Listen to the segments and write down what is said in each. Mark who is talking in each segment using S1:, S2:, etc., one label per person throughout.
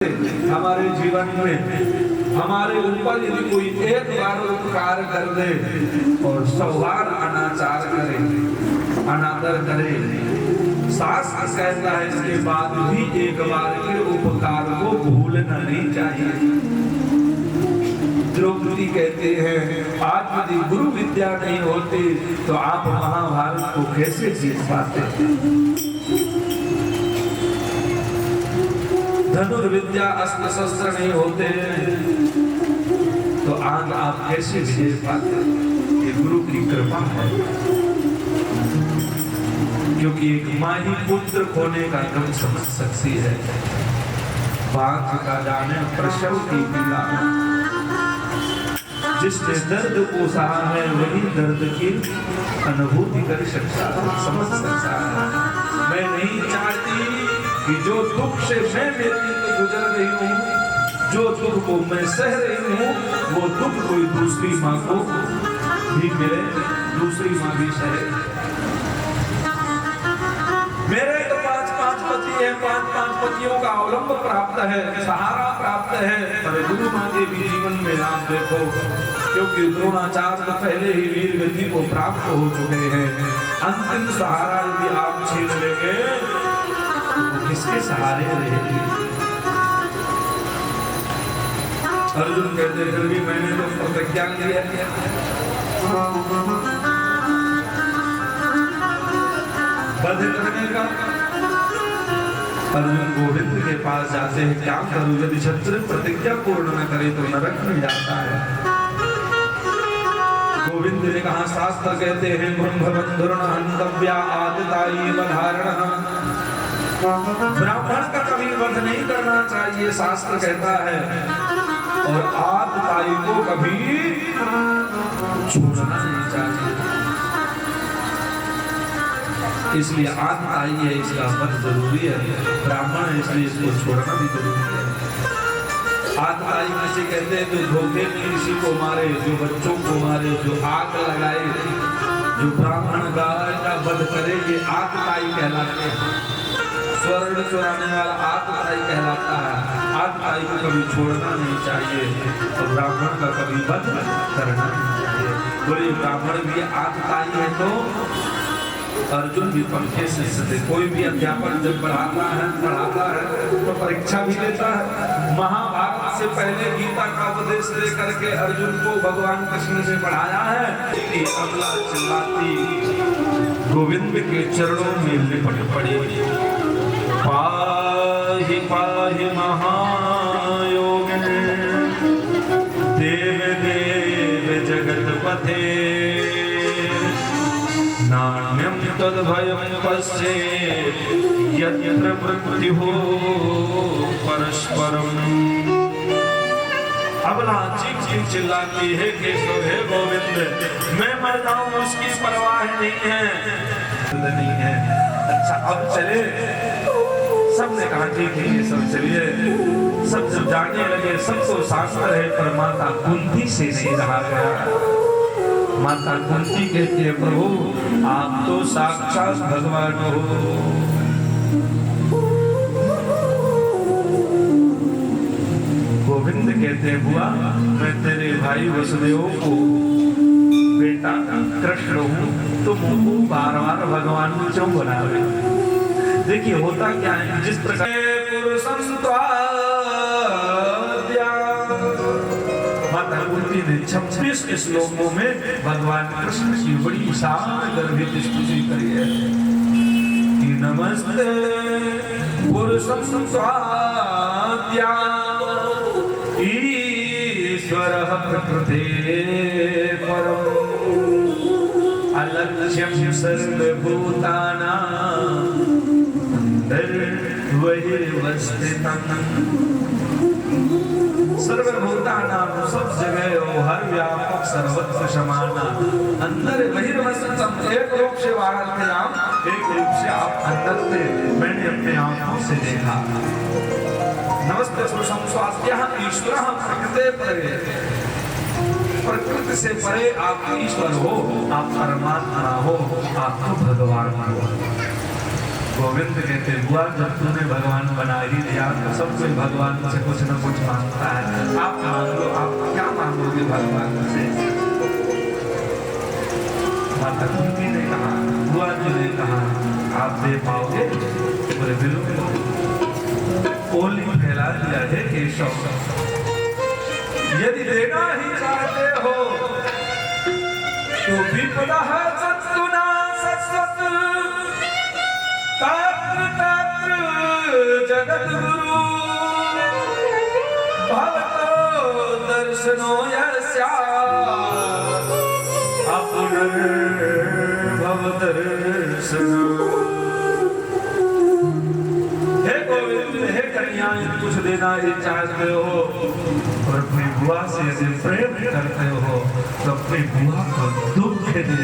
S1: हमारे जीवन में हमारे ऊपर यदि कोई एक बार उपकार कर दे और 100 बार अनाचार करे, अनादर करे, शास्त्र कहता है इसके बाद भी एक बार के उपकार को भूलना नहीं चाहिए। द्रौपदी कहते हैं आज यदि गुरु विद्या नहीं होती तो आप महाभारत को कैसे जीत पाते। धनुर्विद्या अस्त्र शस्त्र नहीं होते तो आज आप कैसे जीत पाते। ये गुरु की कृपा है, क्योंकि एक माँ ही पुत्र खोने का गम समझ सकती है। बात का जाने प्रसव की पीड़ा, जिसने दर्द को सहा है वही दर्द की अनुभूति कर सकता है, समझ सकता है। मैं नहीं चाहती कि जो दुख से मैं व्यतीत गुजर रही हूँ, जो दुख को मैं सह रही हूँ, वो दुख कोई दूसरी माँ को भी मिले, दूसरी माँ भी सहे। मेरे तो 5 पति हैं, 5 पतियों का अवलंब प्राप्त है, सहारा प्राप्त है। पर गुरु माँ के भी जीवन में आप देखो, क्योंकि द्रोणाचार्य तो पहले ही वीर गति को प्राप्त हो चुके हैं। अंतिम सहारा यदि आप छीन लेंगे तो किसके सहारे रहेगी। अर्जुन कहते फिर भी मैंने तो प्रतिज्ञा किया वध करने का। अर्जुन गोविंद के पास जाते हैं, क्या करूं यदि क्षत्रिय प्रतिज्ञा पूर्ण न करे तो नरक में जाता है। गोविंद ने कहा शास्त्र कहते हैं ब्रह्मबंधुर्न हन्तव्या आदिताई वधारणः। ब्राह्मण का कभी वध नहीं करना चाहिए, शास्त्र कहता है, और आदिताई को कभी छोड़ना नहीं चाहिए। इसलिए आदिताई है, इसका वध जरूरी है। ब्राह्मण है इसलिए इसको छोड़ना भी जरूरी है। आदिताई किसे कहते हैं जो धोखे में किसी को मारे, जो बच्चों को मारे, जो आग लगाए, जो ब्राह्मण गाय का वध करे, ये आदिताई कहलाते हैं। स्वर्ण चुराने वाला आदिताई कहलाता है। आदिताई को कभी छोड़ना नहीं चाहिए और ब्राह्मण का कभी वध करना नहीं चाहिए। बोले ब्राह्मण भी आदिताई है तो अर्जुन भी पंखे से कोई भी अध्यापक जब पढ़ाता है तो परीक्षा भी लेता है। महाभारत से पहले गीता का उपदेश दे करके अर्जुन को भगवान कृष्ण से पढ़ाया है कि अगला चिल्लाती गोविंद के चरणों में लिपट पड़ी। पाहि पाहि महायोगिने देव देव जगतपते नान्यं तद्भयं पश्येत् यत्र मृत्युः परस्परम्। अबला चीख चिल्लाती है केशव हे गोविंद, मैं मर जाऊं उसकी परवाह नहीं है। अच्छा अब चले, सबने कहा ठीक है ये सब चलिए। सब जब जाने लगे सबको शास्त्र है, पर माता कुंती से नहीं रहा गया। माता कुंती कहती है प्रभु आप तो साक्षात भगवान हो। गोविंद कहते हैं बुआ मैं तेरे भाई वसुदेव को बेटा कृष्ण हूँ, तुम मुझको बार-बार भगवान को क्यों बनावे। देखिए होता क्या है, जिस प्रकार माता कुंती ने 26 श्लोकों में भगवान कृष्ण की बड़ी विशाल गर्भित स्तुति करी है कि नमस्ते पुरुषं स्वाद्या ईश्वरः प्रकृते परम् अलक्ष्यं सर्वभूतानां सर्वभूतानां सब जगह और हर व्यापक सर्वत्र समाना अंदर बहिर्वस्तम। एक रूप से बाहर थे आप, एक रूप से आप अंदर थे, मैंने अपने आंखों से देखा। नमस्ते पुरुषं स्वास्त्यः ईश्वरः प्रकृते परे। प्रकृति से परे आप ईश्वर हो, आप परमात्मा हो, आप तो भगवान हो। गोविंद कहते बुआ जब तूने भगवान बना ही दिया तो सब कोई भगवान से कुछ न कुछ मांगता है। आप मांगो, आप क्या मांगोगे भगवान से? माता कुंती ने कहा, बुआ जी ने कहा, आप दे पाओगे? बोले बिल्कुल। ओली फैला दिया है केशव, यदि देना ही चाहते हो तो विपदा सत्तुना सत्सत तात्र तात्र जगत गुरु भवतो दर्शनो यस्या अपुनर्भव दर्शनो। हे गोविंद, हे कन्या, कुछ देना ही चाहते हो और अपनी बुआ से यदि प्रेम करते हो तो अपनी बुआ को दुख दे दो,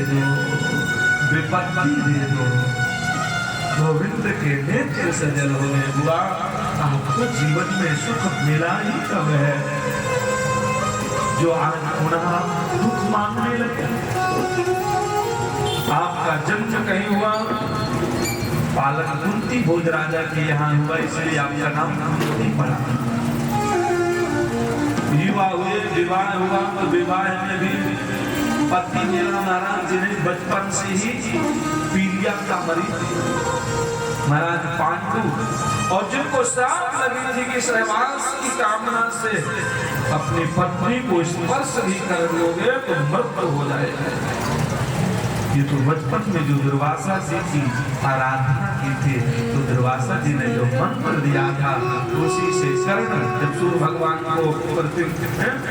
S1: विपत्ति दे दो। गोविंद के नेत्र सजल हो गए। बुआ, आपको जीवन में सुख मिला ही कब है जो आज पुनः दुख मांगने लगे? आपका जन्म कहीं हुआ, पालक कुंती भोज राजा के यहाँ हुआ, इसलिए आपका नाम कुंती पड़ा। युवा हुए, विवाह हुआ, तो विवाह में भी पति मेरा महाराज जी ने बचपन से ही पीलिया का मरीज महाराज पांडु, और जिनको श्राप लगी थी कि सहवास की कामना से अपनी पत्नी को स्पर्श भी कर लोगे तो मृत्यु हो जाएगा। ये तो बचपन में जो दुर्वासा जी की आराधना की थी, तो दुर्वासा जी ने जो मंत्र दिया था उसी से शरण, जब सूर्य भगवान को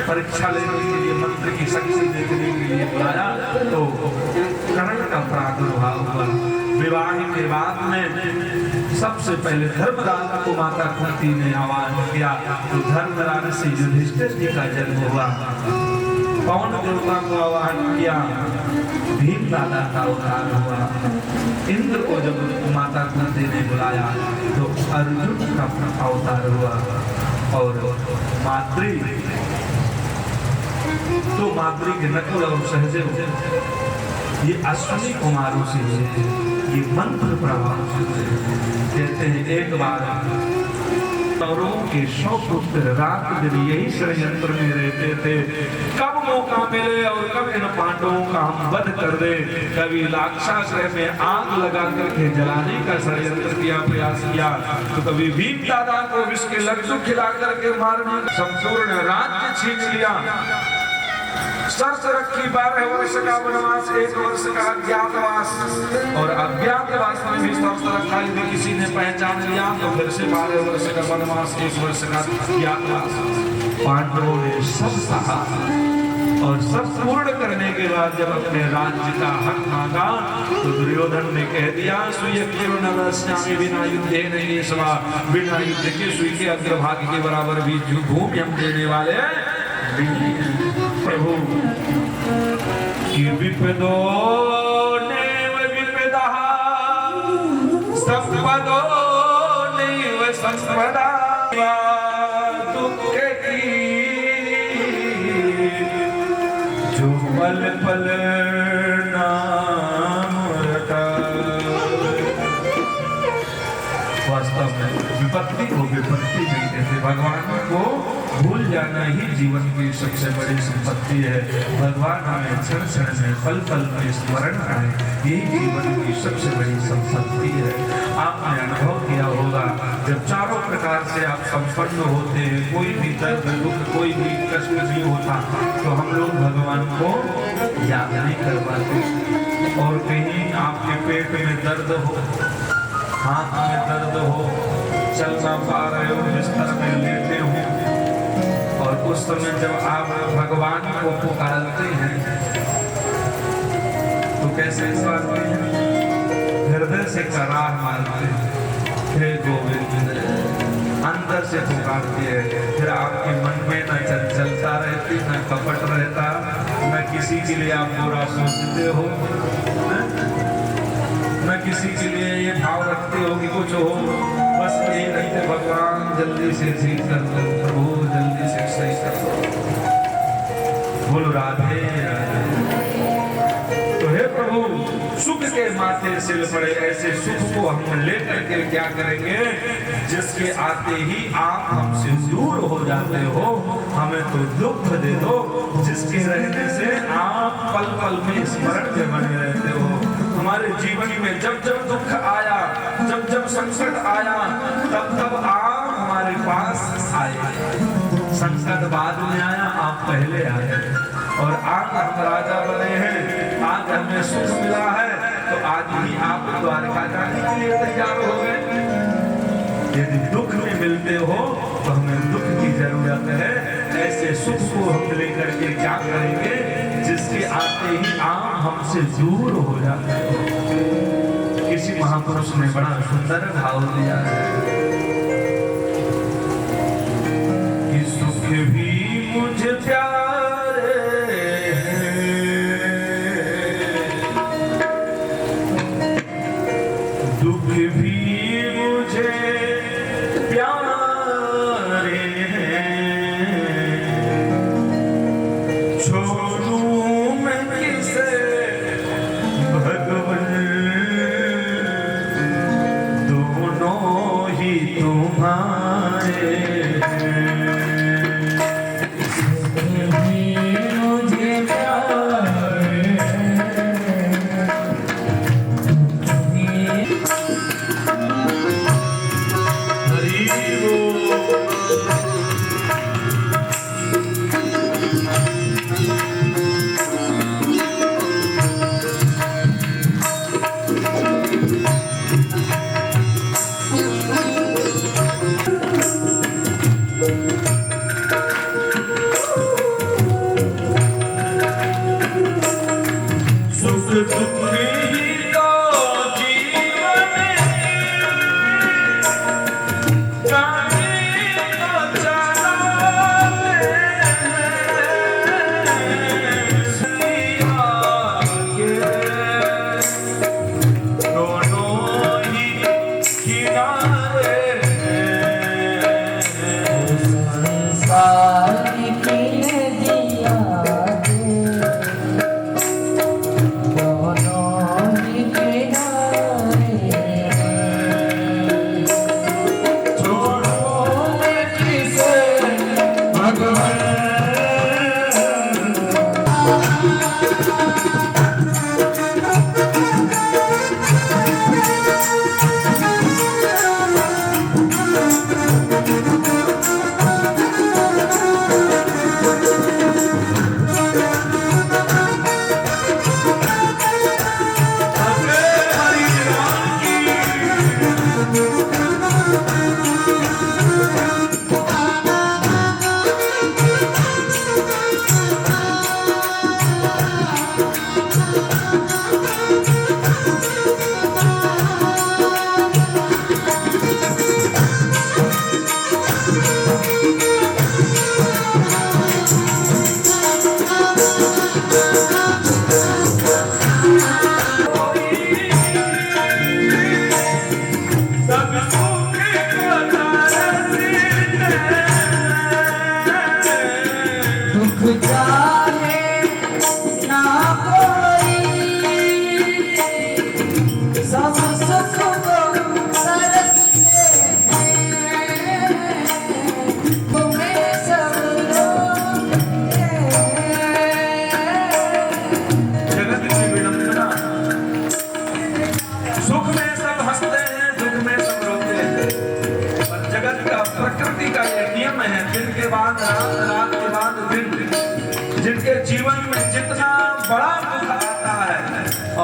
S1: परीक्षा लेने के लिए मंत्र की शक्ति देखने के लिए बुलाया तो कर्ण का प्रादुर्भाव हुआ। विवाह के बाद में सबसे पहले धर्मराज को माता कुंती ने आह्वान किया, तो धर्मराज से युधिष्ठिर जी का जन्म हुआ। पवन देवता को आह्वान किया, भीम दादा का अवतार हुआ। इंद्र को जब माता कुंती ने बुलाया तो अर्जुन का अवतार हुआ। और माद्री, तो माद्री के नकुल और सहदेव ये अश्विनी कुमारों से हुए, ये मंत्र प्रभाव से। कहते हैं एक बार कौरवों के 100 पुत्र रात दिन यही षड्यंत्र में रहते थे, कब मौका मिले और कब इन पांडवों का हम वध कर दे। कभी लाक्षागृह में आग लगा करके जलाने का षड्यंत्र किया, प्रयास किया, तो कभी भीम दादा को विष के लड्डू खिला करके मारने का, संपूर्ण राज्य छीन लिया। शर्त रखी 12 वर्ष का वनवास, 1 वर्ष का अज्ञातवास, और अज्ञातवास में भी शर्त रखा, यदि किसी ने पहचान लिया तो फिर से 12 वर्ष का वनवास, 1 वर्ष का अज्ञातवास। पांडवों ने सब सहा और सब पूर्ण करने के बाद जब अपने राज्य का हक मांगा तो दुर्योधन ने कह दिया, बिना युद्धे नहीं सवा, बिना युद्ध के सुई के अग्रभाग के बराबर भी भूमि हम देने वाले प्रभु। कि विपदो नैव विपदः संपदो नैव संपदा, दुख की जो पल पल नाम रटा। वास्तव में विपत्ति को विपत्ति नहीं कहते, भगवान को भूल जाना ही जीवन की सबसे बड़ी संपत्ति है। भगवान हमें क्षण क्षण में पल पल में स्मरण आए, यही जीवन की सबसे बड़ी संपत्ति है। आपने अनुभव किया होगा जब चारों प्रकार से आप संपन्न होते हैं, कोई भी दर्द दुख कोई भी कष्ट नहीं होता, तो हम लोग भगवान को याद नहीं कर पाते। और कहीं आपके पेट में दर्द हो, हाथ में दर्द हो, चल ना पा रहे हो, बिस्तर में लेटे हो, और उस समय जब आप भगवान को पुकारते हैं तो कैसे पुकारते हैं? हृदय से कराह मारते हैं, हे गोविंद, अंदर से पुकारते हैं। फिर आपके मन में न चंचलता रहती, न कपट रहता, न किसी के लिए आप बुरा सोचते हो, न किसी के लिए ये भाव रखते हो कि कुछ हो, बस यही रहते, भगवान जल्दी से ठीक कर दो, प्रभु जल्दी से सही कर दो। बोलो राधे राधे। तो हे प्रभु, सुख के माथे सिल पड़े ऐसे सुख को हम लेकर के क्या करेंगे, जिसके आते ही आप हमसे दूर हो जाते हो, हमें तो दुख दे दो, जिसके रहने से आप पल पल में स्मरण में बने रहते हो। हमारे जीवन में जब जब दुख आया, जब जब संकट आया, तब तब आप हमारे पास आए। संकट बाद में आया, आप पहले आए, और आज हम राजा बने हैं, आज हमें सुख मिला है, तो आज ही आप द्वारका जाने के लिए तैयार हो गए। यदि दुख में मिलते हो तो हमें दुख की जरूरत है, ऐसे सुख को हम लेकर के क्या करेंगे, जिसके आते ही आप हमसे दूर हो जाते हो। किसी महापुरुष ने बड़ा सुंदर भाव दिया है कि सुख भी मुझे प्यारे दुख भी मुझे प्यारे हैं, छोड़ूं मैं किसे भगवन, दोनों ही तुम्हारे जिनके जीवन में जितना बड़ा दुख आता है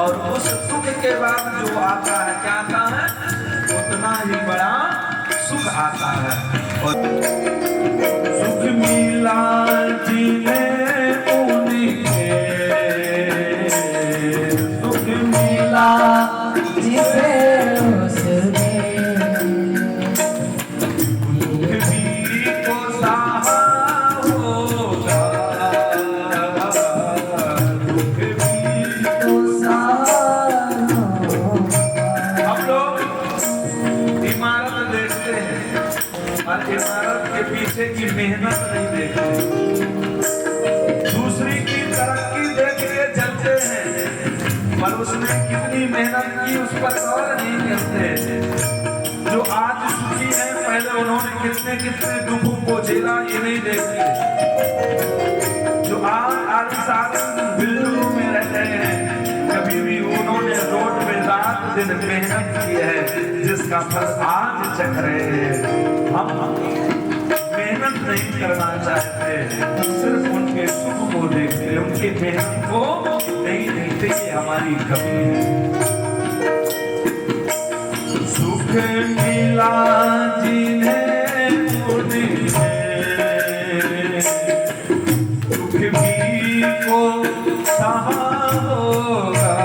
S1: और उस दुख के बाद जो आता है क्या आता है, उतना ही बड़ा सुख आता है। और सुख मिला जीने उनके, सुख मिला जिसे उसने इमारत के पीछे की मेहनत नहीं देखते, दूसरी की तरक्की देख के चलते हैं, पर उसमें कितने कितनी मेहनत की उस पर गौर नहीं करते। जो आज सुखी है पहले उन्होंने कितने कितने दुखों को झेला ये नहीं देखते। जो आज आलिशान बिल्डिंगों में रह रहे हैं कभी भी उन्होंने रोड में रात दिन मेहनत की है जिसका फल आज चख रहे हैं। हम मेहनत नहीं करना चाहते, सिर्फ उनके सुख को देखते, उनकी मेहनत को नहीं देखते। ये हमारी कमी है। सुख मिला जिन्हें उन्हें दुख भी को सहा होगा।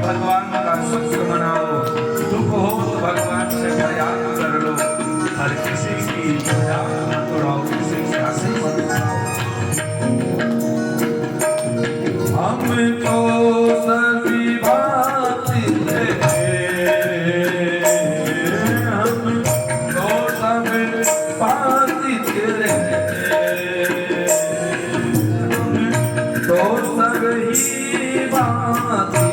S1: भगवान का शुक्र मनाओ, दुख हो तो भगवान से फरियाद कर लो। हर किसी की मजाक मत उड़ाओ, किसी की हंसी मत उड़ाओ। हम तो सभी भांति थे, हम तो सब भांति तेरे, तो सब ही भांति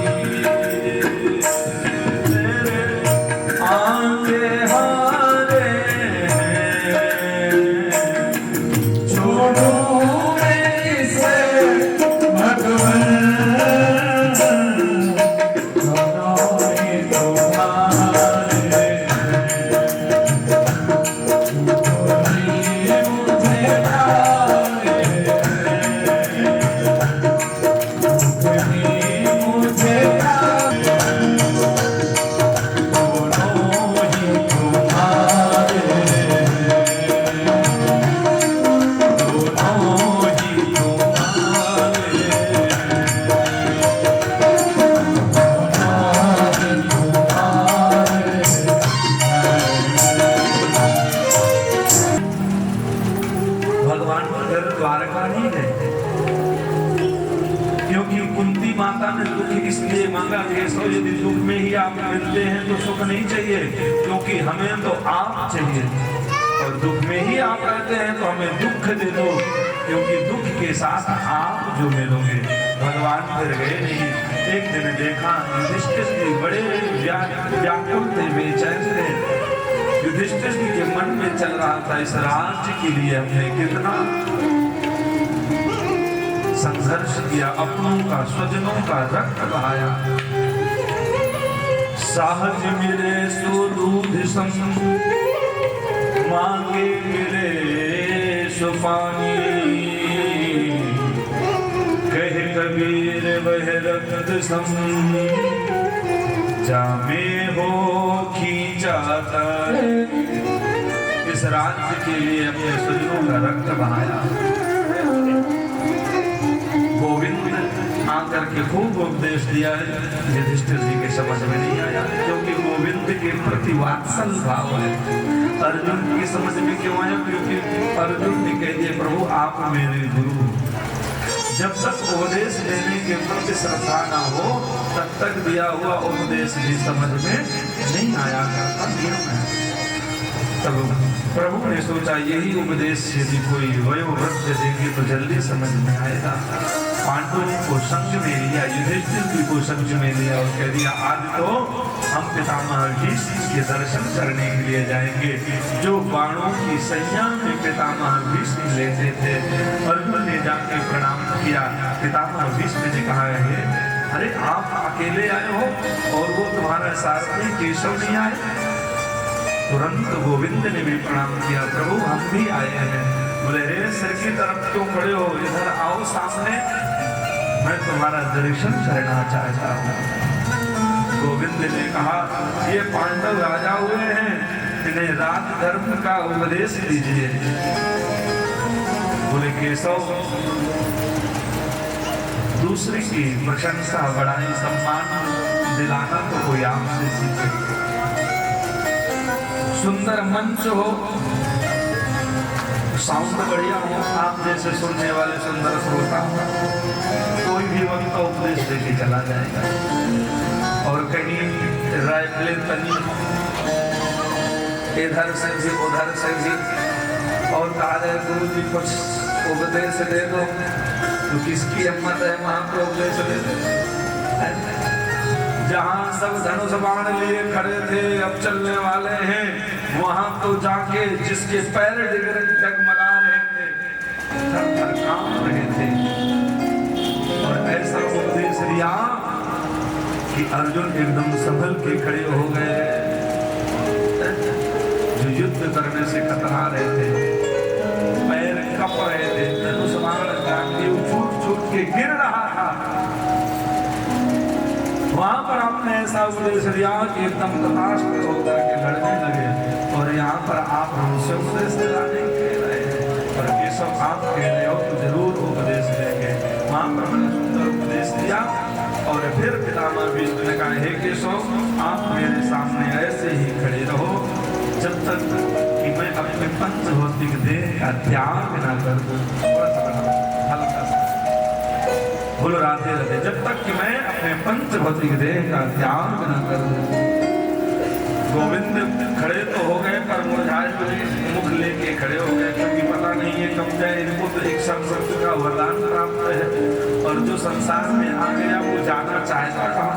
S1: माता ने दुख इसलिए मांगा कि यदि दुख में ही आप मिलते हैं तो सुख नहीं चाहिए, क्योंकि हमें तो आप चाहिए, और दुख में ही आप रहते हैं तो हमें दुख दे दो, क्योंकि दुख के साथ आप जो मिलोगे। भगवान फिर गए नहीं। एक दिन देखा युधिष्ठिर जी बड़े व्याकुल थे, बेचैन थे। युधिष्ठिर जी के मन में चल रहा था इस राज्य के लिए हमने कितना संघर्ष किया, अपनों का स्वजनों का रक्त बहाया। सहज मिले सो दूध सम मांगे मिले सुफानी, कह कबीर वह रक्त सम, जामे हो खींचाता। इस राज्य के लिए अपने स्वजनों का रक्त बहाया। गोविंद आकर के खूब उपदेश दिया है, युधिष्ठिर जी के समझ में नहीं आया, क्योंकि गोविंद के प्रति वात्सल भाव है। अर्जुन की समझ में क्यों आया? क्योंकि अर्जुन ने कह दिया प्रभु आप मेरे गुरु। जब तक उपदेश देने के प्रति श्रद्धा न हो तब तक दिया हुआ उपदेश भी समझ में नहीं आया करता नियम है। तब प्रभु ने सोचा यही उपदेश यदि कोई वयोवृद्ध देंगे तो जल्दी समझ में आएगा। पांडवों को संग में लिया, युधिष्ठिर जी को संग में लिया और कह दिया आज तो हम पितामह भीष्म के दर्शन करने के लिए जाएंगे। जो बाणों की संज्ञा में पितामह भीष्म लेते थे, अर्जुन ने जाके प्रणाम किया। पितामह भीष्म ने कहा है अरे आप अकेले आए हो और वो तुम्हारा सारथी केशव नहीं आए? तुरंत गोविंद ने भी प्रणाम किया, प्रभु हम भी आए हैं। बोले रे सर की तरफ क्यों खड़े हो, इधर आओ सामने, मैं तुम्हारा दर्शन करना चाहता हूँ। गोविंद ने कहा ये पांडव राजा हुए हैं, इन्हें राज धर्म का उपदेश दीजिए। बोले केशव दूसरे की प्रशंसा बड़ाई सम्मान दिलाना तो कोई आपसे सीखे। सुंदर मंच हो, साउंड बढ़िया हो, आप जैसे सुनने वाले सुंदर श्रोता, कोई भी वक्त उपदेश देके चला जाएगा। और कहीं राइफले तनी इधर से भी उधर से भी, और कहा जाए गुरु जी कुछ उपदेश दे दो, तो किसकी हिम्मत है वहां पर उपदेश दे दो? जहां सब धनुष बाण लिए खड़े थे अब चलने वाले हैं, वहां तो जाके जिसके पैर डगमगा रहे थे, थर-थर कांप रहे थे। और ऐसा उपदेश दिया कि अर्जुन एकदम संभल के खड़े हो गए। जो युद्ध करने से कतरा रहे थे, पैर कप रहे थे, धनुष बाण छूट के गिर रहा था, वहां पर आपने ऐसा उपदेश दिया कि एकदम तथास्तु होकर के लड़ने लगे। और यहाँ पर आप हमसे उपदेश दिलाने कह रहे हैं, पर केशव आप कह रहे हो तो जरूर उपदेश देंगे। वहां पर मैंने सुंदर उपदेश दिया और फिर पितामह भीष्म ने कहा हे केशव आप मेरे सामने ऐसे ही खड़े रहो जब तक कि मैं अपने पंचभौतिक देह का त्याग न कर दूं। हल्का सा बोलो राधे राधे। जब तक कि मैं अपने पंचभौतिक देह का त्याग न करूं। गोविंद खड़े तो हो गए पर मुरझाए हुए मुख लेके खड़े हो गए, क्योंकि पता नहीं है कब जाए इनको तो एक संसर्ग का वरदान प्राप्त है, और जो संसार में आ गया वो जाना चाहता कहाँ।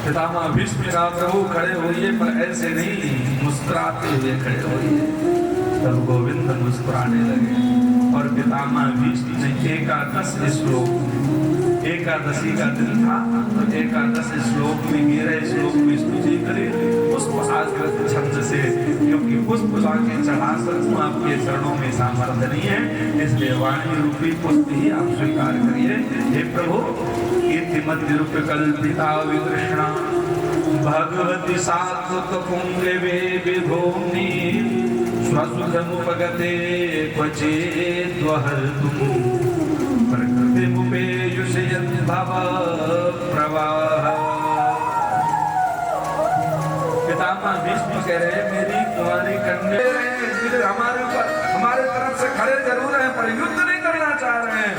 S1: पितामह भीष्म का प्रभु खड़े होइए, पर ऐसे नहीं, मुस्कुराते हुए खड़े होइए। तब गोविंद मुस्कुराने लगे और पितामह भीष्म ने एकादश श्लोक, एकादशी का दिन था तो एकादश श्लोक में 11 श्लोक में स्तुति करी पुष्प आकृत छंद से, क्योंकि पुष्प लाके चढ़ा सकूं आपके चरणों में सामर्थ्य नहीं है, इसलिए वाणी रूपी पुष्प ही आप स्वीकार करिए। हे प्रभु कीर्तिमति रूप कल्पिता विकृष्णा भगवती सात्वत पुंगवे विभूमि स्वसुखमुपगते क्वचेद्वहर्तुं प्रकृतिमुपेयुषयन् भव प्रवाह। पितामह भीष्म कह रहे मेरी तुम्हारी कन्या हमारे ऊपर हमारे तरफ से खड़े जरूर हैं पर युद्ध नहीं करना चाह रहे हैं।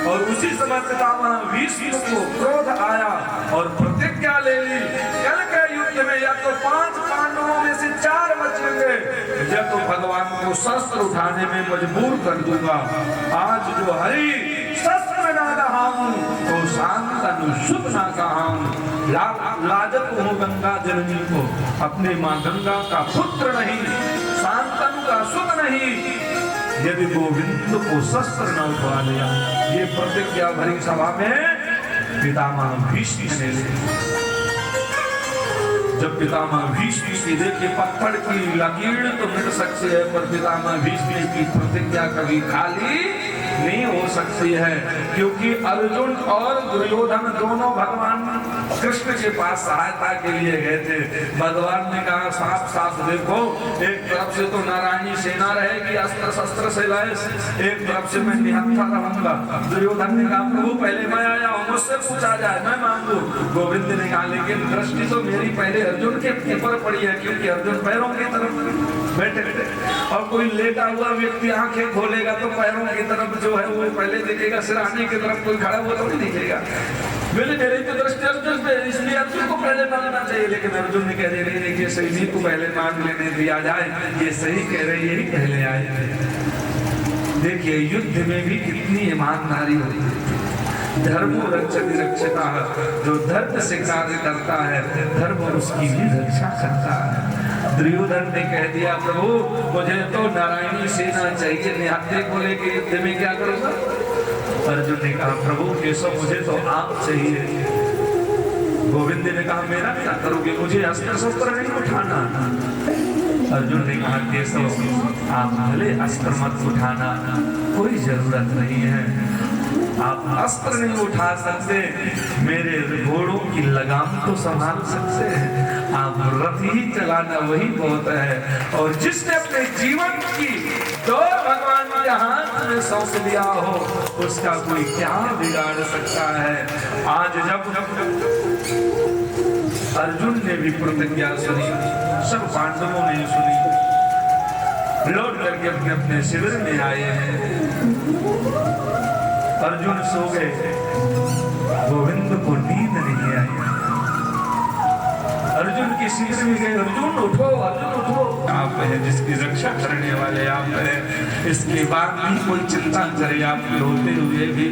S1: और उसी समय पितामह भीष्म को क्रोध आया और प्रतिज्ञा ले ली, कल के युद्ध में या तो 5 पांडवों में से 4 बचेंगे, या तो भगवान को शस्त्र उठाने में मजबूर कर दूंगा। आज जो हरि शस्त्र ना रहा हूं तो शांतनु शुभ ना कहा हूं। लाजत हूं गंगा जननी को, अपने माँ गंगा का पुत्र नहीं, शांतनु का सुख नहीं, यदि गोविंद को शस्त्र न उठवा लिया। ये प्रतिज्ञा भरी सभा में पितामह भीष्म ने ली। जब पितामह भीष्म की देखिए पत्थर की लकीर तो मिट सकती है, पर पितामह भीष्म की प्रतिज्ञा कभी खाली नहीं हो सकती है, क्योंकि अर्जुन और दुर्योधन दोनों भगवान कृष्ण के पास सहायता के लिए गए थे। भगवान ने कहा साफ साफ देखो, एक तरफ से तो नारायणी सेना रहेगी अस्त्र शस्त्र से लैस, एक तरफ से मैं निहत्था रहूंगा। दुर्योधन ने कहा प्रभु पहले मैं आया हूं, मुझसे पूछा जाए मैं मांगू। गोविंद ने कहा लेकिन दृष्टि तो मेरी पहले अर्जुन के ऊपर पड़ी है, क्योंकि अर्जुन पैरों की तरफ बैठे और कोई लेटा हुआ व्यक्ति आंखें खोलेगा तो पैरों की तरफ जो है वो पहले देखेगा, सिरहाने की तरफ कोई खड़ा हुआ तो नहीं दिखेगा। मेरी तो दृष्टि अर्जुन पे, इसलिए अर्जुन को पहले मांगना चाहिए। लेकिन अर्जुन ने कह दिया देखिए सही को पहले मांग लेने दिया जाए, ये सही कह रहे यही पहले आए थे। देखिए युद्ध में भी कितनी ईमानदारी होती है। धर्मो रक्षति रक्षिता, जो धर्म से कार्य करता है धर्म उसकी भी रक्षा करता है। दुर्योधन ने कह दिया प्रभु मुझे तो नारायणी सेना चाहिए, निहत्थे को लेके युद्ध में क्या करूंगा। अर्जुन ने कहा प्रभु केशव मुझे तो आप चाहिए। गोविंद ने कहा मेरा क्या करोगे, मुझे अस्त्र शस्त्र नहीं उठाना। अर्जुन ने कहा केशव आप भले अस्त्र मत उठाना, कोई जरूरत नहीं है, आप अस्त्र नहीं उठा सकते, मेरे घोड़ों की लगाम तो संभाल सकते हैं, आप रथ ही चलाना वही बहुत है। और जिसने अपने जीवन की दौड़ भगवान के हाथ में सौंप दिया हो उसका कोई क्या बिगाड़ सकता है। आज जब अर्जुन ने भी प्रतिज्ञा सुनी, सब पांडवों ने सुनी, लौट करके अपने अपने शिविर में आए हैं। अर्जुन सो गए, गोविंद को नींद नहीं आई। अर्जुन की शिविर में गए, अर्जुन उठो अर्जुन उठो, आप है जिसकी रक्षा करने वाले आप है, इसके बाद भी कोई चिंता करे आपके होते हुए भी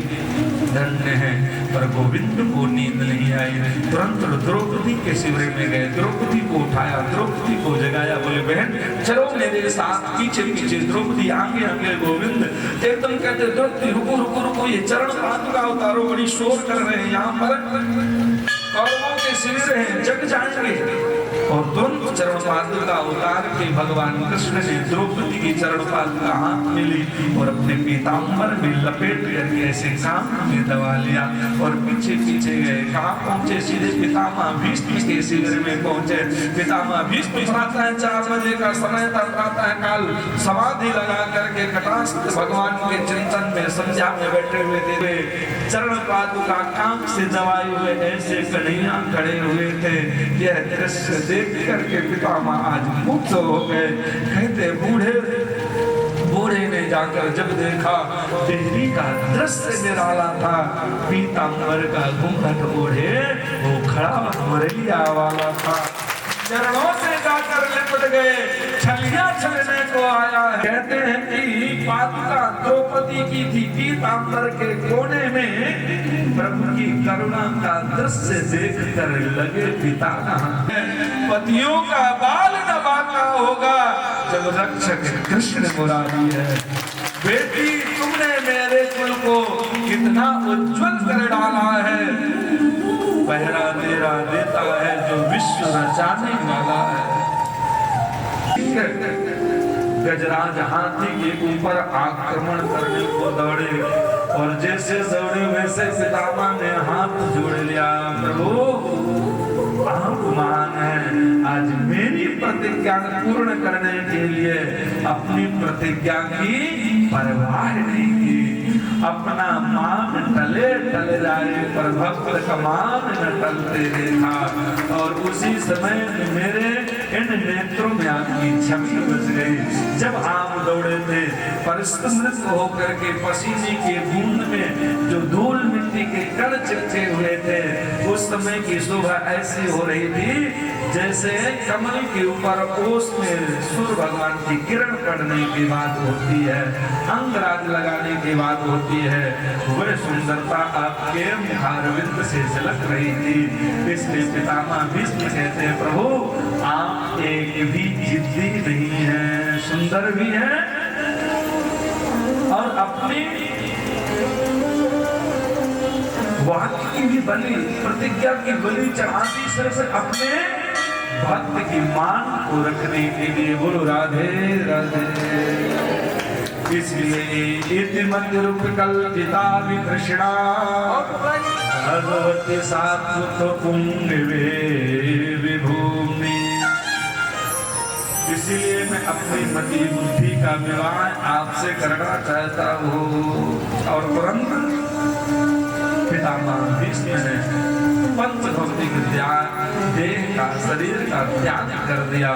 S1: धन्य है। पर गोविंद को नींद नहीं आई। तुरंत द्रौपदी के शिविर में गए, द्रौपदी को उठाया, द्रौपदी को जगाया, बोले बहन चलो मेरे साथ, पीछे पीछे द्रौपदी आगे आगे गोविंद एकदम कहते द्रौपदी रुको रुको रुको, ये चरण पादुका उतारो, बड़ी शोर कर रहे हैं यहाँ पर, कौरवों के शिविर हैं जग जाएंगे। और तुरंत चरण पादुका उतार के भगवान कृष्ण ने द्रौपदी की चरण पादुका हाथ में ली और अपने पीताम्बर में लपेट करके ऐसे काम में दबा लिया और पीछे पीछे गए। कहाँ पहुंचे, सीधे पितामह भीष्म के शिविर में पहुंचे। पितामह भीष्म प्रातः है 4 बजे का समय था, प्रातः काल समाधि लगा करके कटाक्ष भगवान के चिंतन में संध्या में बैठे हुए थे। चरण पादुका काम से दबाए हुए ऐसे कन्हैया खड़े हुए थे। यह दृश्य देख करके पितामह आज मुक्त हो गए। कहते बूढ़े ने जाकर जब देखा देवी का दृश्य निराला था, पीताम्बर का घूंघट ओढ़े वो खड़ा मुरलिया वाला था, चरणों से जाकर लिपट गए, छलिया छलने को आया। कहते हैं कि पादुका द्रौपदी की थी, पीताम्बर के कोने में प्रभु की करुणा का दृश्य देख कर लगे पिता पतियों का बाल न बांका होगा जब रक्षक कृष्ण मुरारी है। बेटी तुमने मेरे कुल को कितना उज्जवल कर डाला है, पहरा तेरा देता है जो विश्व रचाने वाला है। गजराज हाथी के ऊपर आक्रमण करने को दौड़े और जैसे दौड़े वैसे पितामह ने हाथ जोड़ लिया, प्रभु आप महान हैं, आज मेरी प्रतिज्ञा पूर्ण करने के लिए अपनी प्रतिज्ञा की परवाह नहीं की। अपना मान टले टल जाए पर भक्त का मान न टलते देखा। और उसी समय मेरे इन नेत्रों में आपकी छवि बच गई। जब आप दौड़े थे परिश्रमित होकर के पसीने के बूंद में जो धूल मिट्टी के कण चिपके हुए थे, उस समय की शोभा ऐसी हो रही थी जैसे कमल के ऊपर ओस में सूर्य भगवान की किरण पड़ने की बात होती है, अंगराग लगाने की बात होती है। वह सुंदरता आपके मुखारविंद से झलक रही थी। इसलिए पितामह भीष्म कहते हैं प्रभु आप एक भी जिद्दी नहीं है, सुंदर भी है और अपनी वाक्य की भी बलि, प्रतिज्ञा की बलि चढ़ाती सिर्फ अपने भक्त की मान को रखने के लिए। बोलो राधे राधे। इसलिए इति रूप कल्पिता वितृष्णा भगवती सात्वत पुण्यवे विभूमि। इसलिए मैं अपनी मति बुद्धि का विवाह आपसे करना चाहता हूँ। और तुरंत पितामह भीष्म ने पंच भौतिक देह का शरीर का त्याग कर दिया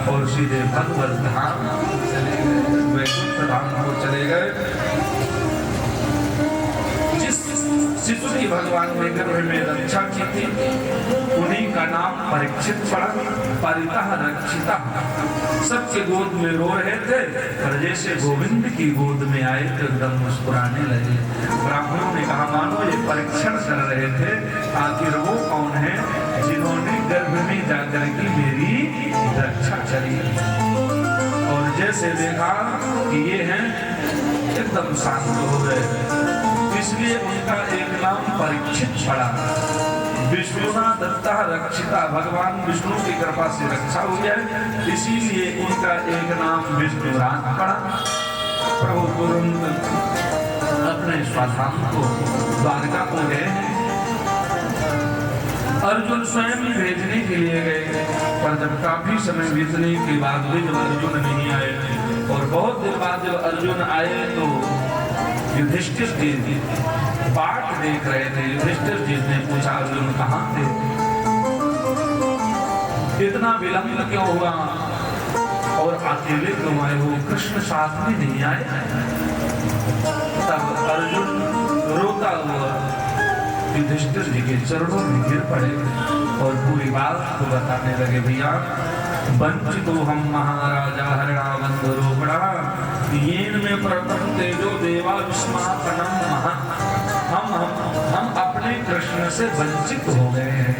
S1: और सीधे भगवत धाम चले गए, वैकुंठ धाम को चले गए। जिस शिशु की भगवान ने गर्भ में रक्षा की थी उन्हीं का नाम परीक्षित पड़ा, परितः रक्षिता। सबके गोद में रो रहे थे पर जैसे गोविंद की गोद में आए तो एकदम मुस्कुराने लगे। ब्राह्मणों ने कहा मानो ये परीक्षण कर रहे थे आखिर वो कौन है जिन्होंने गर्भ में जाकर की मेरी रक्षा करी। और जैसे देखा कि ये हैं एकदम शांत हो गए। इसलिए उनका एक नाम परीक्षित पड़ा। विष्णुना दत्ता रक्षिता, भगवान विष्णु की कृपा से रक्षा हो जाए इसीलिए उनका एक नाम विष्णुराज पड़ा। प्रभु तुरंत अपने स्वधाम को द्वारका को गए। अर्जुन स्वयं भेजने के लिए गए पर जब काफी समय बीतने के बाद भी जब अर्जुन नहीं आए और बहुत देर बाद जब अर्जुन आए तो युधिष्ठिर जी पाठ देख रहे थे। युधिष्ठिर जी ने पूछा अर्जुन कहाँ थे, इतना विलंब क्यों हुआ और अकेले क्यों आए हो, कृष्ण साथ में नहीं आए। तब अर्जुन रोता हुआ युधिष्ठिर जी के चरणों में गिर पड़े और पूरी बात को बताने लगे। भैया वंचितो हम महाराजा हरिणाबंधु रोपड़ा येन में प्रथम तेजो देवा विस्मापनम महा। हम अपने कृष्ण से वंचित हो गए हैं।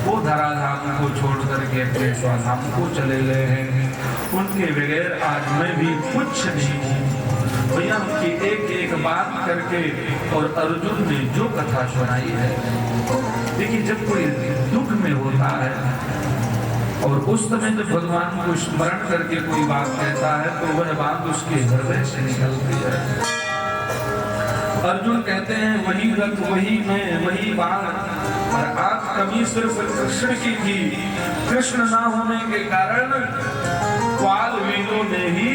S1: वो धराधाम को छोड़ करके अपने स्वधाम को चले गए हैं। उनके बगैर आज मैं भी कुछ नहीं हूँ। भैया उनकी एक एक बात करके और अर्जुन ने जो कथा सुनाई है। देखिए जब कोई दुख में होता है और उस समय जब भगवान को स्मरण करके कोई बात कहता है तो वह बात उसके हृदय से निकलती है। अर्जुन कहते हैं वही रथ वही मैं वही बात, और आज कभी सिर्फ कृष्ण की थी। कृष्ण ना होने के कारण ग्वाल वीरों ने ही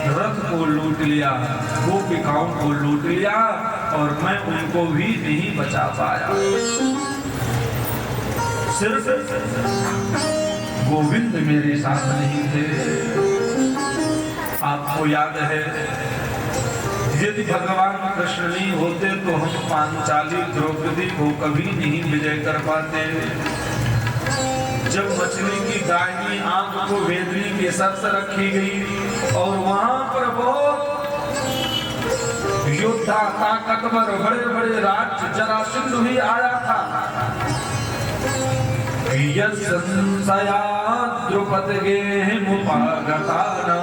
S1: रथ को लूट लिया, गोपिकाओं को लूट लिया और मैं उनको भी नहीं बचा पाया। सिर्फ गोविंद मेरे साथ नहीं थे। आपको याद है यदि भगवान कृष्ण नहीं होते तो हम पांचाली द्रौपदी को कभी नहीं विजय कर पाते। जब मछली की दाहिनी आंख को वेदनी के शर्त रखी गई और वहां पर बहुत योद्धा ताकतवर बड़े बड़े राज जरासंध भी आया था। संशया द्रुपदगे मुपागताना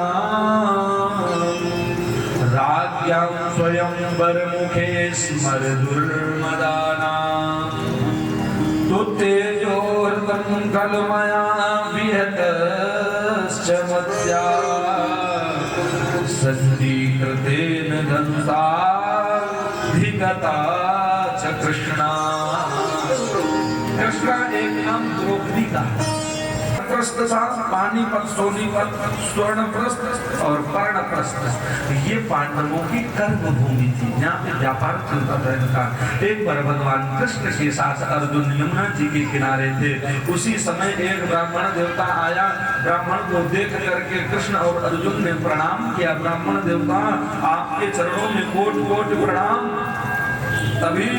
S1: राज्ञां स्वयंवर मुखे स्मर दुर्मदाना तो तेजोर्तं कलमया विहतश्च मत्या सन्धिकृतेन धनुषा धिगता च कृष्णा। कृष्णा एक नाम द्रौपदी का प्रस्थ था, पानीपत, सोनीपत, स्वर्णप्रस्थ और पर्णप्रस्थ ये पांडवों की कर्म भूमि थी। यहाँ पे व्यापार चलता था इनका। एक बार भगवान कृष्ण के साथ अर्जुन यमुना जी के किनारे थे। उसी समय एक ब्राह्मण देवता आया। ब्राह्मण को देख करके कृष्ण और अर्जुन ने प्रणाम किया। ब्राह्मण देवता आपके चरणों में कोटि कोटि प्रणाम। तभी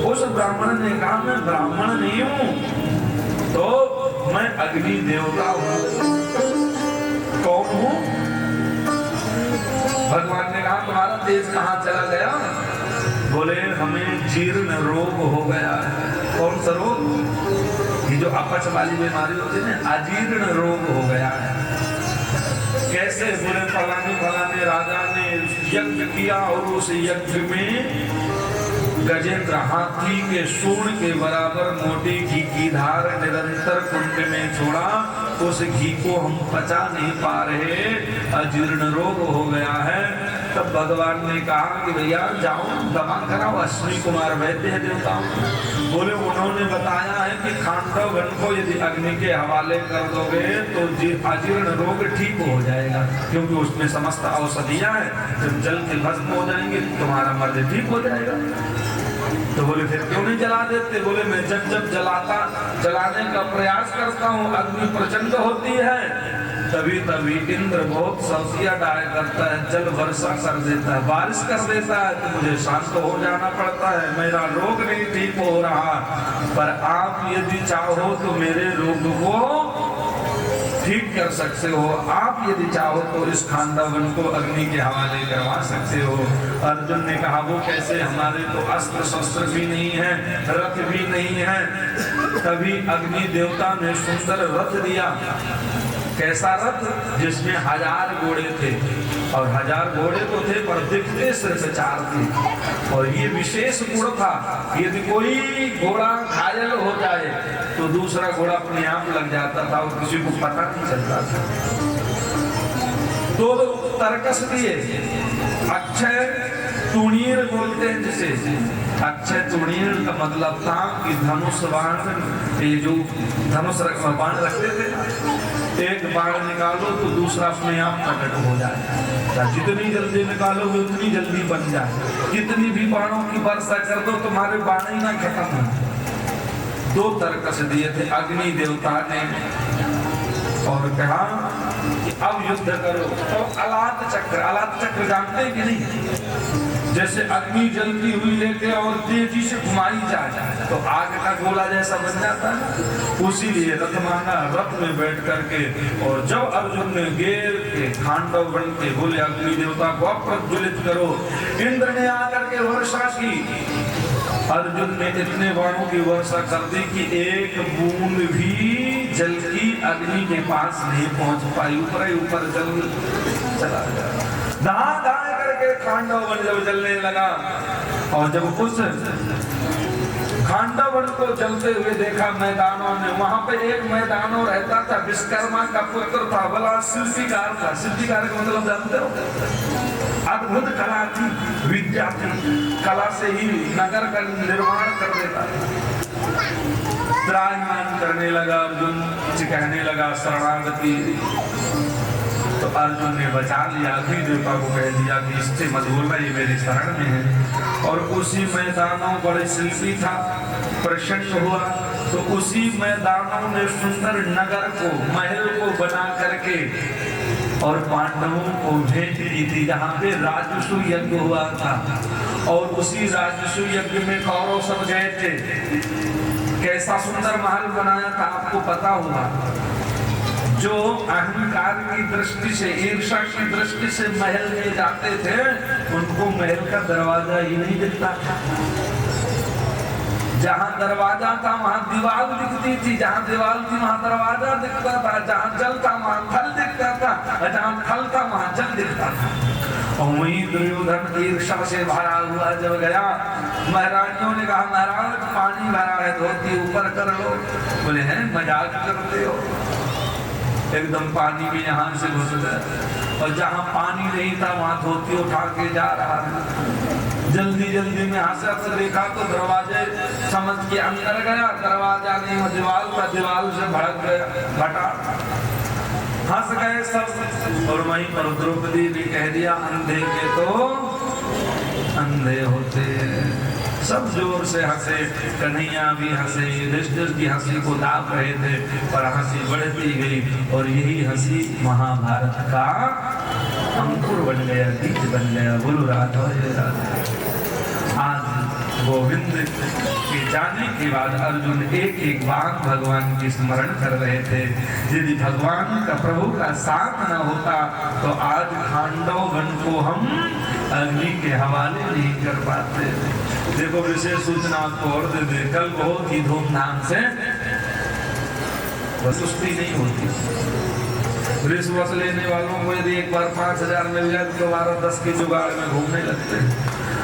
S1: उस ब्राह्मण ने कहा मैं ब्राह्मण नहीं हूं तो मैं अग्नि देवता हूं। कौन हूं? भगवान ने कहा तुम्हारा तेज कहां चला गया? बोले हमें जीर्ण रोग हो गया है। कौन सा रोग? ये जो अपच वाली बीमारी होती है ना, अजीर्ण रोग हो गया है। कैसे? बोले फलाने फलाने राजा ने यज्ञ किया और उस यज्ञ में गजेंद्र हाथी के सूंड के बराबर मोटी घी की धार निरंतर कुंड में छोड़ा, उस घी को हम पचा नहीं पा रहे, अजीर्ण रोग हो गया है। तब भगवान ने कहा कि भैया जाओ दवा कराओ, अश्विनी कुमार वैद्य है देवताओं। बोले उन्होंने बताया है कि खांडव वन को यदि अग्नि के हवाले कर दोगे तो अजीर्ण रोग ठीक हो जाएगा, क्योंकि उसमें समस्त औषधियां हैं। जब जल के भस्म हो जाएंगे तुम्हारा मर्ज ठीक हो जाएगा। तो बोले फिर क्यों नहीं जला देते? बोले मैं जब जलाने का प्रयास करता हूँ अग्नि प्रचंड होती है, तभी इंद्र बहुत सब्जियां डाल करता है, जल वर्षा कर देता है, बारिश कर देता है, तो मुझे शांत हो जाना पड़ता है, मेरा रोग नहीं ठीक हो रहा। पर आप यदि चाहो तो मेरे रोग को ठीक कर सकते हो, आप यदि चाहो तो इस खांडवन को अग्नि के हवाले करवा सकते हो। अर्जुन ने कहा वो कैसे, हमारे तो अस्त्र शस्त्र भी नहीं है, रथ भी नहीं है। तभी अग्नि देवता ने सुंदर रथ दिया। कैसा रथ? जिसमें 1000 घोड़े थे, और 1000 घोड़े तो थे पर दिखते सिर्फ 4 थे। और ये विशेष गुण था, यदि कोई घोड़ा घायल हो जाए तो दूसरा घोड़ा अपने आप लग जाता था और किसी को पता नहीं चलता था। तो तरकस दिए, अक्षय तुणीर बोलते हैं जिसे। अक्षय तुणीर का मतलब था कि धनुष बाण, ये जो धनुष बाण रखते थे, एक बाण निकालो तो दूसरा अपने आप प्रकट हो जाए। जितनी जल्दी निकालोगे उतनी जल्दी बन जाए। कितनी भी बाणों की वर्षा कर दो तुम्हारे बाण ही ना खत्म हो। 2 तरकस दिए थे अग्नि देवता ने और कहा कि अब युद्ध करो। तो अलात चक्र जानते कि नहीं? जैसे अग्नि जलती हुई लेके और तेजी से घुमाई जाए तो आग का गोला जैसा बन जाता है, उसी लिए रथ मांगा। रथ में बैठ करके और जब अर्जुन ने घेर के खांडव वन के बोले अग्नि देवता को अप्रज्वलित करो, इंद्र ने आकर के वर्षा की। अर्जुन ने इतने बाणों की वर्षा कर दी कि एक बूंद भी जल की अग्नि के पास नहीं पहुंच पाई, ऊपर जल चला गया। दां करके खांडव वन जब जलने लगा, और जब उस खांडव वन को जलते हुए देखा मैदानों में, वहां पे एक मैदान और रहता था, विश्वकर्मा का पुत्र था, बड़ा शिल्पीकार था। शिल्पीकार का मतलब जानते हो? अद्भुत कला थी, विद्या थी, कला से ही नगर का निर्माण कर देता। त्राहिमाम करने लगा अर्जुन, कहने लगा शरणागति। तो अर्जुन ने बचा लिया, अग्नि देवता को कह दिया कि इससे मत बोलना, ये मेरी शरण में है। और उसी मैदानों बड़े शिल्पी था, प्रसन्न हुआ तो उसी मैदानों ने सुंदर नगर को, महल को बना करके और पांडवों को भेंट की थी, जहाँ पे राजसु यज्ञ हुआ था। और उसी राजसु यज्ञ में कौरव सब गए थे। कैसा सुंदर महल बनाया था आपको पता होगा। जो अहंकार की दृष्टि से, ईर्ष्या की दृष्टि से महल में जाते थे, उनको महल का दरवाजा ही नहीं दिखता था। जहाँ दरवाजा था वहाँ दीवार दिखती थी, जहाँ दीवार थी वहाँ दरवाजा दिखता था, जहाँ जल था वहाँ थल दिखता था, जहाँ थल था वहाँ जल दिखता था। और वही दुर्योधन ईर्ष्या से भरा हुआ जब गया, महारानियों ने कहा महाराज पानी भरा है, धोती ऊपर कर लो। बोले हैं मजाक करते हो? एकदम पानी में यहाँ से घुस गए, और जहाँ पानी नहीं था वहाँ धोती उठा के जा रहा है। जल्दी में हंसा तो देखा तो दरवाजे समझ के अंदर गया, दरवाजा नहीं दीवार का, दीवार से भड़क गया, भटा। हंस गए सब। और वहीं पर द्रौपदी ने कह दिया अंधे के तो अंधे होते। सब जोर से हंसे, कन्हैया भी हंसे, युधिष्ठिर की हंसी को दाब रहे थे, पर हंसी बढ़ती गई और यही हंसी महाभारत का अंकुर बन गया, बीज बन गया। बोलो राधा राधा। आज गोविंद के जाने के बाद अर्जुन एक बार भगवान की स्मरण कर रहे थे। यदि भगवान का, प्रभु का साथ न होता तो आज खांडव वन को हम अग्नि के हवाले नहीं कर पाते। देखो विशेष सूचना आपको और दे दे, कल बहुत ही धूमधाम से वसुस्ती नहीं होती। रिश्वत लेने वालों को यदि एक बार 5000 मिल जाए तो दोबारा 10 के जुगाड़ में घूमने लगते हैं।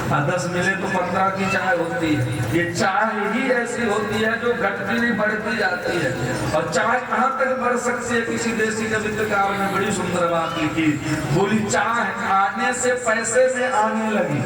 S1: 10 मिले तो 15 की चाय होती है। ये चाय ही ऐसी होती है जो घटती नहीं बढ़ती जाती है। और चाय कहाँ तक बढ़ सकती है? किसी देसी कवित्रकार ने बड़ी सुंदर बात लिखी, बोली चाय आने से पैसे में आने लगी।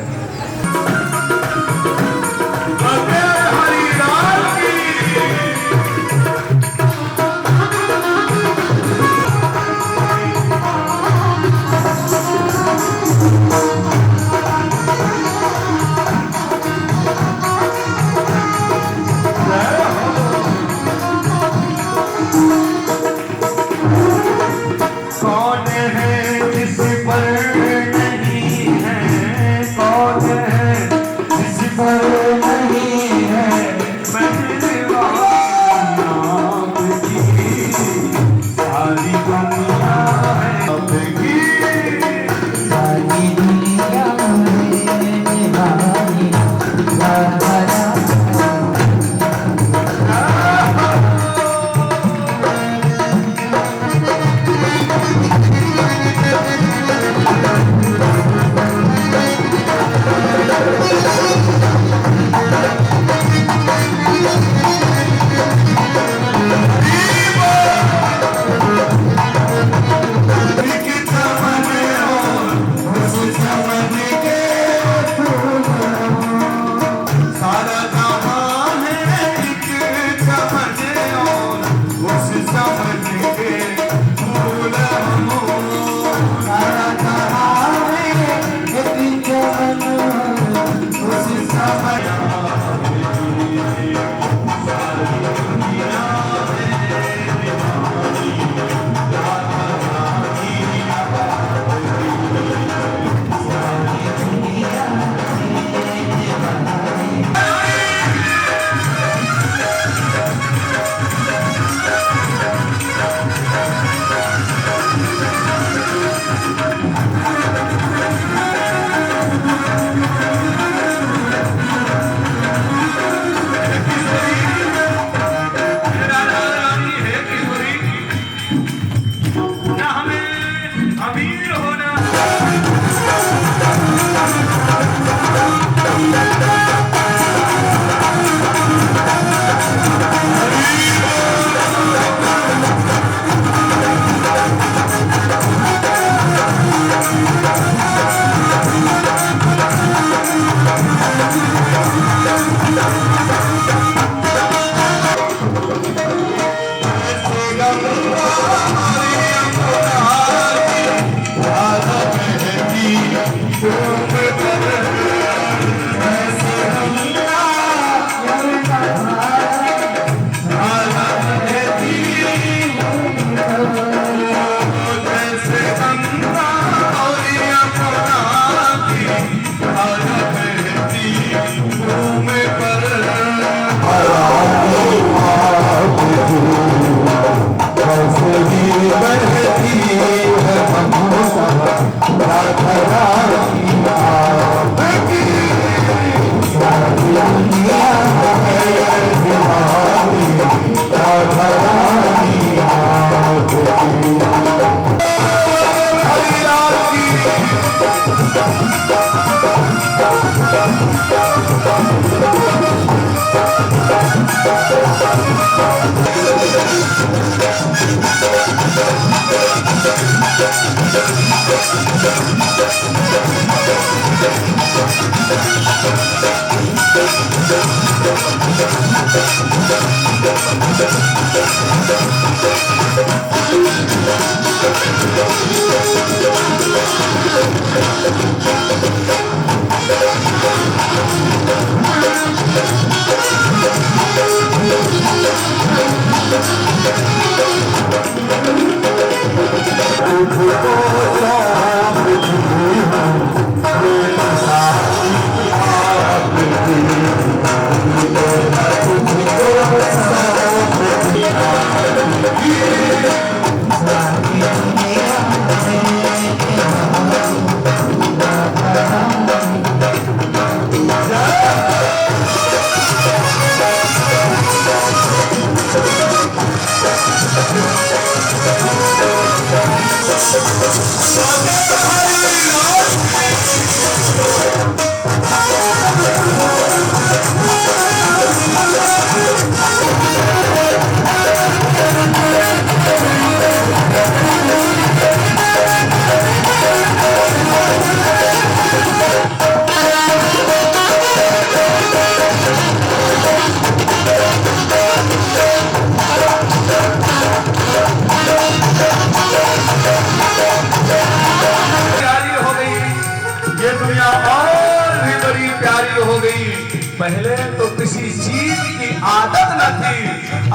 S1: पहले तो किसी चीज की आदत न थी,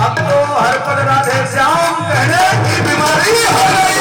S1: अब तो हर पल राधे श्याम कहने की बीमारी हो गई।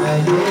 S2: I